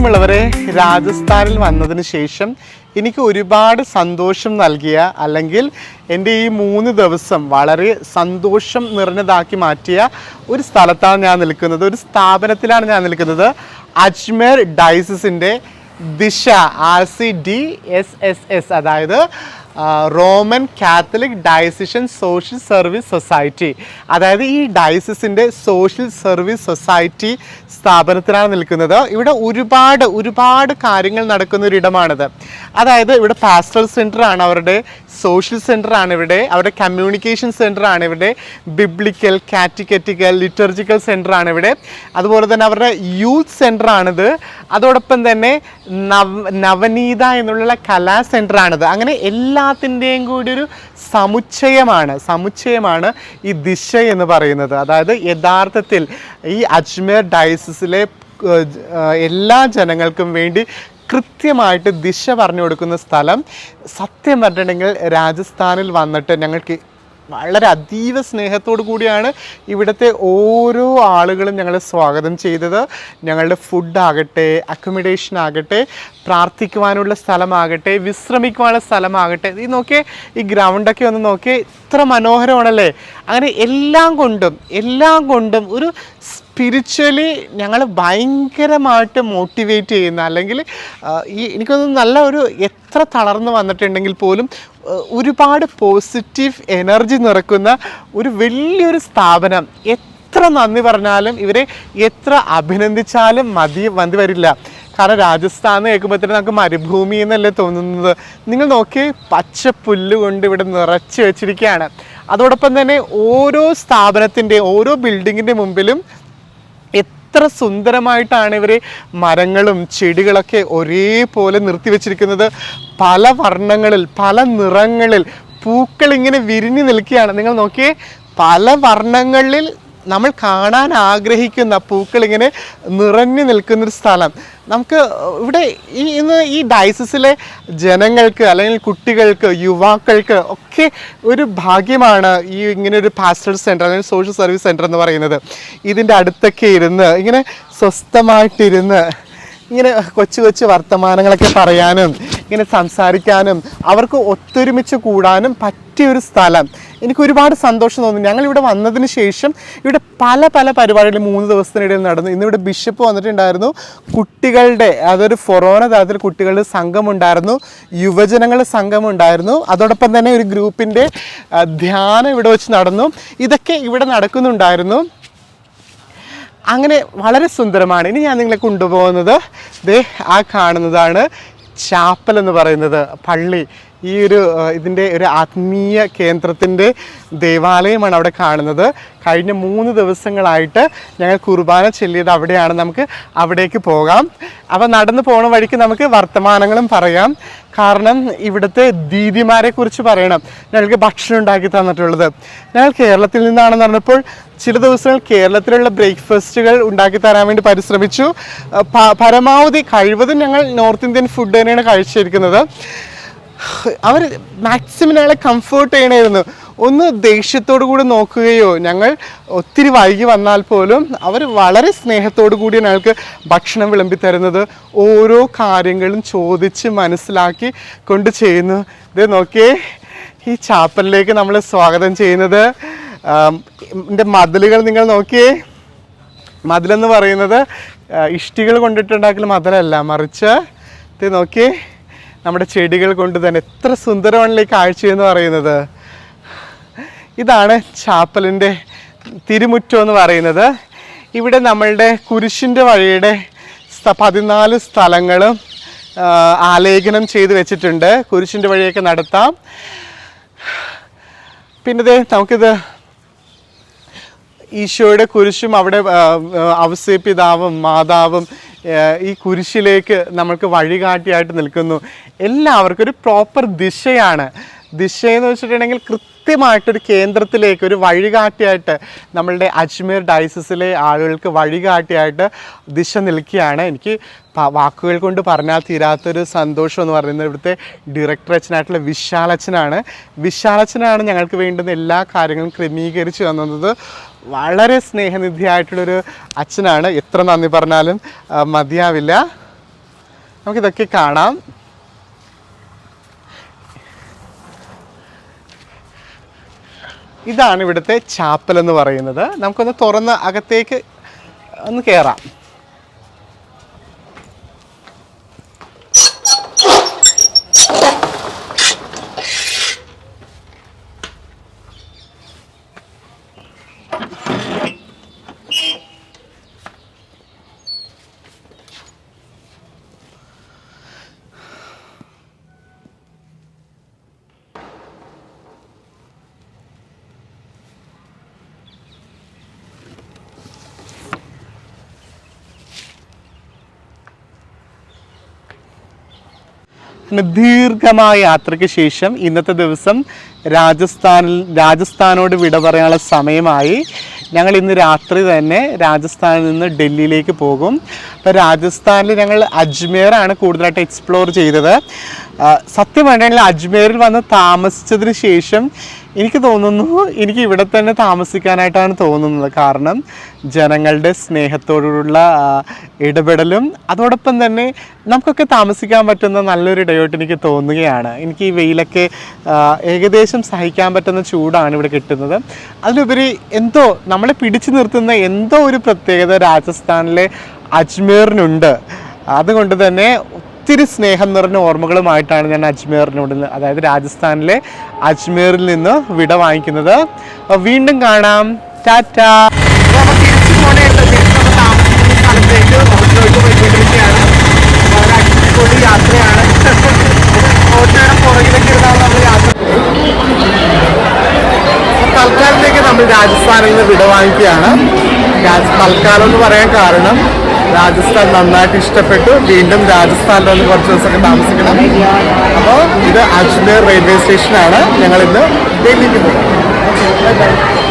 പ്രിയമുള്ളവരെ, രാജസ്ഥാനിൽ വന്നതിന് ശേഷം എനിക്ക് ഒരുപാട് സന്തോഷം നൽകിയ, അല്ലെങ്കിൽ എൻ്റെ ഈ 3 ദിവസം വളരെ സന്തോഷം നിറഞ്ഞതാക്കി മാറ്റിയ ഒരു സ്ഥലത്താണ് ഞാൻ നിൽക്കുന്നത്, ഒരു സ്ഥാപനത്തിലാണ് ഞാൻ നിൽക്കുന്നത്. അജ്മേർ ഡയസിസിൻ്റെ ദിശ RCDSSS, അതായത് Roman Catholic ഡയസിഷൻ social service society, അതായത് ഈ ഡയസിസിൻ്റെ സോഷ്യൽ സർവീസ് സൊസൈറ്റി സ്ഥാപനത്തിലാണ് നിൽക്കുന്നത്. ഇവിടെ ഒരുപാട് കാര്യങ്ങൾ നടക്കുന്ന ഒരിടമാണിത്. അതായത് ഇവിടെ പാസ്റ്ററൽ സെൻറ്റർ ആണ്, അവരുടെ സോഷ്യൽ സെൻറ്റർ ആണ്, ഇവിടെ അവരുടെ കമ്മ്യൂണിക്കേഷൻ സെൻറ്റർ ആണ്, ഇവിടെ ബിബ്ലിക്കൽ, കാറ്റഗറ്റിക്കൽ, ലിറ്റർജിക്കൽ സെൻറ്റർ ആണ് ഇവിടെ. അതുപോലെ തന്നെ അവരുടെ യൂത്ത് സെൻറ്റർ ആണിത്. അതോടൊപ്പം തന്നെ നവനീത എന്നുള്ള കലാ സെൻറ്റർ ആണിത്. അങ്ങനെ എല്ലാത്തിൻ്റെയും കൂടി ഒരു സമുച്ചയമാണ് ഈ ദിശ എന്ന് പറയുന്നത്. അതായത് യഥാർത്ഥത്തിൽ ഈ അജ്മേർ ഡയസിസിലെ എല്ലാ ജനങ്ങൾക്കും വേണ്ടി കൃത്യമായിട്ട് ദിശ പറഞ്ഞു കൊടുക്കുന്ന സ്ഥലം. സത്യം പറഞ്ഞിട്ടുണ്ടെങ്കിൽ രാജസ്ഥാനിൽ വന്നിട്ട് ഞങ്ങൾക്ക് വളരെ അതീവ സ്നേഹത്തോടു കൂടിയാണ് ഇവിടുത്തെ ഓരോ ആളുകളും ഞങ്ങളെ സ്വാഗതം ചെയ്തത്. ഞങ്ങളുടെ ഫുഡാകട്ടെ, അക്കോമഡേഷൻ ആകട്ടെ, പ്രാർത്ഥിക്കുവാനുള്ള സ്ഥലമാകട്ടെ, വിശ്രമിക്കുവാനുള്ള സ്ഥലമാകട്ടെ, ഈ നോക്കിയേ, ഈ ഗ്രൗണ്ടൊക്കെ ഒന്ന് നോക്കിയേ, ഇത്ര മനോഹരമാണല്ലേ. അങ്ങനെ എല്ലാം കൊണ്ടും ഒരു സ്പിരിച്വലി ഞങ്ങൾ ഭയങ്കരമായിട്ട് മോട്ടിവേറ്റ് ചെയ്യുന്ന, അല്ലെങ്കിൽ എനിക്കൊന്നും നല്ല ഒരു എത്ര തളർന്ന് വന്നിട്ടുണ്ടെങ്കിൽ പോലും ഒരുപാട് പോസിറ്റീവ് എനർജി നിറക്കുന്ന ഒരു വലിയൊരു സ്ഥാപനം. എത്ര നന്ദി പറഞ്ഞാലും, ഇവരെ എത്ര അഭിനന്ദിച്ചാലും മതി വരില്ല. കാരണം രാജസ്ഥാൻ കേൾക്കുമ്പോൾ തന്നെ നമുക്ക് മരുഭൂമി എന്നല്ലേ തോന്നുന്നത്. നിങ്ങൾ നോക്കി, പച്ച പുല്ല് കൊണ്ട് ഇവിടെ നിറച്ച് വെച്ചിരിക്കുകയാണ്. അതോടൊപ്പം തന്നെ ഓരോ സ്ഥാപനത്തിൻ്റെ, ഓരോ ബിൽഡിങ്ങിൻ്റെ മുമ്പിലും എത്ര സുന്ദരമായിട്ടാണ് ഇവർ മരങ്ങളും ചെടികളൊക്കെ ഒരേപോലെ നിർത്തി വച്ചിരിക്കുന്നത്. പല വർണ്ണങ്ങളിൽ, പല നിറങ്ങളിൽ പൂക്കൾ ഇങ്ങനെ വിരിഞ്ഞു നിൽക്കുകയാണ്. നിങ്ങൾ നോക്കിയേ, പല വർണ്ണങ്ങളിൽ നമ്മൾ കാണാൻ ആഗ്രഹിക്കുന്ന പൂക്കൾ ഇങ്ങനെ നിറഞ്ഞു നിൽക്കുന്നൊരു സ്ഥലം. നമുക്ക് ഇവിടെ ഇന്ന് ഈ ഡയസിസിലെ ജനങ്ങൾക്ക്, അല്ലെങ്കിൽ കുട്ടികൾക്ക്, യുവാക്കൾക്ക് ഒക്കെ ഒരു ഭാഗ്യമാണ് ഈ ഇങ്ങനെ ഒരു പാസ്റ്ററൽ സെൻറ്റർ, അല്ലെങ്കിൽ സോഷ്യൽ സർവീസ് സെൻറ്റർ എന്ന് പറയുന്നത്. ഇതിൻ്റെ അടുത്തൊക്കെ ഇരുന്ന് ഇങ്ങനെ സ്വസ്ഥമായിട്ടിരുന്ന് ഇങ്ങനെ കൊച്ചു വർത്തമാനങ്ങളൊക്കെ പറയാനും, ഇങ്ങനെ സംസാരിക്കാനും, അവർക്ക് ഒത്തൊരുമിച്ച് കൂടാനും പറ്റിയൊരു സ്ഥലം. എനിക്ക് ഒരുപാട് സന്തോഷം തോന്നുന്നു. ഞങ്ങളിവിടെ വന്നതിന് ശേഷം ഇവിടെ പല പരിപാടികൾ 3 ദിവസത്തിനിടയിൽ നടന്നു. ഇന്നിവിടെ ബിഷപ്പ് വന്നിട്ടുണ്ടായിരുന്നു. കുട്ടികളുടെ, അതൊരു ഫൊറോന തലത്തിൽ കുട്ടികളുടെ സംഘമുണ്ടായിരുന്നു, യുവജനങ്ങളുടെ സംഘമുണ്ടായിരുന്നു. അതോടൊപ്പം തന്നെ ഒരു ഗ്രൂപ്പിൻ്റെ ധ്യാനം ഇവിടെ വെച്ച് നടന്നു. ഇതൊക്കെ ഇവിടെ നടക്കുന്നുണ്ടായിരുന്നു. അങ്ങനെ വളരെ സുന്ദരമാണ്. ഇനി ഞാൻ നിങ്ങളെ കൊണ്ടുപോകുന്നത് ആ കാണുന്നതാണ് ചാപ്പൽ എന്ന് പറയുന്നത്, പള്ളി. ഇതിൻ്റെ ഒരു ആത്മീയ കേന്ദ്രത്തിൻ്റെ ദേവാലയമാണ് അവിടെ കാണുന്നത്. കഴിഞ്ഞ 3 ദിവസങ്ങളായിട്ട് ഞങ്ങൾ കുർബാന ചൊല്ലിയത് അവിടെയാണ്. നമുക്ക് അവിടേക്ക് പോകാം. അപ്പോൾ നടന്നു പോകുന്ന വഴിക്ക് നമുക്ക് വർത്തമാനങ്ങളും പറയാം. കാരണം ഇവിടുത്തെ ദീദിമാരെ കുറിച്ച് പറയണം. ഞങ്ങൾക്ക് ഭക്ഷണം ഉണ്ടാക്കി തന്നിട്ടുള്ളത്. ഞങ്ങൾ കേരളത്തിൽ നിന്നാണെന്ന് പറഞ്ഞപ്പോൾ ചില ദിവസങ്ങൾ കേരളത്തിലുള്ള ബ്രേക്ക്ഫാസ്റ്റുകൾ ഉണ്ടാക്കി തരാൻ വേണ്ടി പരിശ്രമിച്ചു. പരമാവധി കഴിവതും ഞങ്ങൾ നോർത്ത് ഇന്ത്യൻ ഫുഡ് തന്നെയാണ് കഴിച്ചിരിക്കുന്നത്. അവർ മാക്സിമം ഞങ്ങളെ കംഫേർട്ട് ചെയ്യണമായിരുന്നു. ഒന്ന് ദേഷ്യത്തോടു കൂടി നോക്കുകയോ, ഞങ്ങൾ ഒത്തിരി വൈകി വന്നാൽ പോലും അവർ വളരെ സ്നേഹത്തോടു കൂടി ഞങ്ങൾക്ക് ഭക്ഷണം വിളമ്പി തരുന്നത്. ഓരോ കാര്യങ്ങളും ചോദിച്ച് മനസ്സിലാക്കി കൊണ്ട് ചെയ്യുന്നു. ഇത് നോക്കിയേ, ഈ ചാപ്പലിലേക്ക് നമ്മൾ സ്വാഗതം ചെയ്യുന്നത്. ഇതിൻ്റെ മതിലുകൾ നിങ്ങൾ നോക്കിയേ. മതിലെന്ന് പറയുന്നത് ഇഷ്ടികൾ കൊണ്ടിട്ടുണ്ടാക്കൽ മതിലല്ല, മറിച്ച് ഇത് നോക്കിയേ, നമ്മുടെ ചെടികൾ കൊണ്ട് തന്നെ എത്ര സുന്ദരമാണല്ലേ കാഴ്ചയെന്ന് പറയുന്നത്. ഇതാണ് ചാപ്പലിൻ്റെ തിരുമുറ്റം എന്ന് പറയുന്നത്. ഇവിടെ നമ്മളുടെ കുരിശിൻ്റെ വഴിയുടെ 14 സ്ഥലങ്ങളും ആലേഖനം ചെയ്ത് വെച്ചിട്ടുണ്ട്. കുരിശിൻ്റെ വഴിയൊക്കെ നടത്താം. പിന്നെ നമുക്കിത് ഈശോയുടെ കുരിശും, അവിടെ ഔസേപിതാവും മാതാവും ഈ കുരിശിലേക്ക് നമ്മൾക്ക് വഴികാട്ടിയായിട്ട് നിൽക്കുന്നു. എല്ലാവർക്കും ഒരു പ്രോപ്പർ ദിശയാണ്. ദിശയെന്ന് വെച്ചിട്ടുണ്ടെങ്കിൽ കൃത്യമായിട്ടൊരു കേന്ദ്രത്തിലേക്ക്, ഒരു വഴികാട്ടിയായിട്ട് നമ്മളുടെ അജ്മേർ ഡയസിസിലെ ആളുകൾക്ക് വഴികാട്ടിയായിട്ട് ദിശ നിൽക്കുകയാണ്. എനിക്ക് വാക്കുകൾ കൊണ്ട് പറഞ്ഞാൽ തീരാത്തൊരു സന്തോഷം എന്ന് പറയുന്നത് ഇവിടുത്തെ ഡയറക്ടർ അച്ഛനായിട്ടുള്ള വിശാലച്ഛനാണ് ഞങ്ങൾക്ക് വേണ്ടുന്ന എല്ലാ കാര്യങ്ങളും ക്രമീകരിച്ച് തന്നത്. വളരെ സ്നേഹനിധിയായിട്ടുള്ളൊരു അച്ഛനാണ്. എത്ര നന്ദി പറഞ്ഞാലും മതിയാവില്ല. നമുക്കിതൊക്കെ കാണാം. ഇതാണ് ഇവിടുത്തെ ചാപ്പൽ എന്ന് പറയുന്നത്. നമുക്കൊന്ന് തുറന്ന് അകത്തേക്ക് ഒന്ന് കയറാം. ദീർഘമായ യാത്രയ്ക്ക് ശേഷം ഇന്നത്തെ ദിവസം രാജസ്ഥാനോട് വിട പറയാനുള്ള സമയമായി. ഞങ്ങൾ ഇന്ന് രാത്രി തന്നെ രാജസ്ഥാനിൽ നിന്ന് ഡൽഹിയിലേക്ക് പോകും. അപ്പോൾ രാജസ്ഥാനിൽ ഞങ്ങൾ അജ്മീറാണ് കൂടുതലായിട്ട് എക്സ്പ്ലോർ ചെയ്തത്. സത്യം പറഞ്ഞാൽ അജ്മീറിൽ വന്ന് താമസിച്ചതിന് ശേഷം എനിക്ക് തോന്നുന്നു എനിക്ക് ഇവിടെ തന്നെ താമസിക്കാനായിട്ടാണ് തോന്നുന്നത്. കാരണം ജനങ്ങളുടെ സ്നേഹത്തോടുള്ള ഇടപെടലും അതോടൊപ്പം തന്നെ നമുക്കൊക്കെ താമസിക്കാൻ പറ്റുന്ന നല്ലൊരു ഇടയോട്ട് എനിക്ക് തോന്നുകയാണ്. എനിക്ക് ഈ വെയിലൊക്കെ ഏകദേശം സഹിക്കാൻ പറ്റുന്ന ചൂടാണ് ഇവിടെ കിട്ടുന്നത്. അതിലുപരി എന്തോ നമ്മളെ പിടിച്ചു നിർത്തുന്ന എന്തോ ഒരു പ്രത്യേകത രാജസ്ഥാനിലെ അജ്മീറിനുണ്ട്. അതുകൊണ്ട് തന്നെ ഒത്തിരി സ്നേഹം നിറഞ്ഞ ഓർമ്മകളുമായിട്ടാണ് ഞാൻ അജ്മീറിനോട്, അതായത് രാജസ്ഥാനിലെ അജ്മീറിൽ നിന്ന് വിട വാങ്ങിക്കുന്നത്. വീണ്ടും കാണാം. ടാറ്റാ. തിരിച്ചു താമസിക്കുന്ന സ്ഥലത്തേക്ക് പോയിക്കൊണ്ടിരിക്കുകയാണ്. വളരെ അടിപൊളി യാത്രയാണ്. പുറകിലേക്ക് ഇരുന്നാണ് നമ്മൾ യാത്ര. തൽക്കാലത്തേക്ക് നമ്മൾ രാജസ്ഥാനിൽ നിന്ന് വിട വാങ്ങിക്കുകയാണ്. തൽക്കാലം എന്ന് പറയാൻ കാരണം രാജസ്ഥാൻ നന്നായിട്ട് ഇഷ്ടപ്പെട്ടു. വീണ്ടും രാജസ്ഥാനിൽ വന്ന് കുറച്ച് ദിവസമൊക്കെ താമസിക്കണം. അപ്പോൾ ഇത് അജ്മീർ റെയിൽവേ സ്റ്റേഷനാണ്. ഞങ്ങളിന്ന് ഡൽഹിക്ക് പോകും.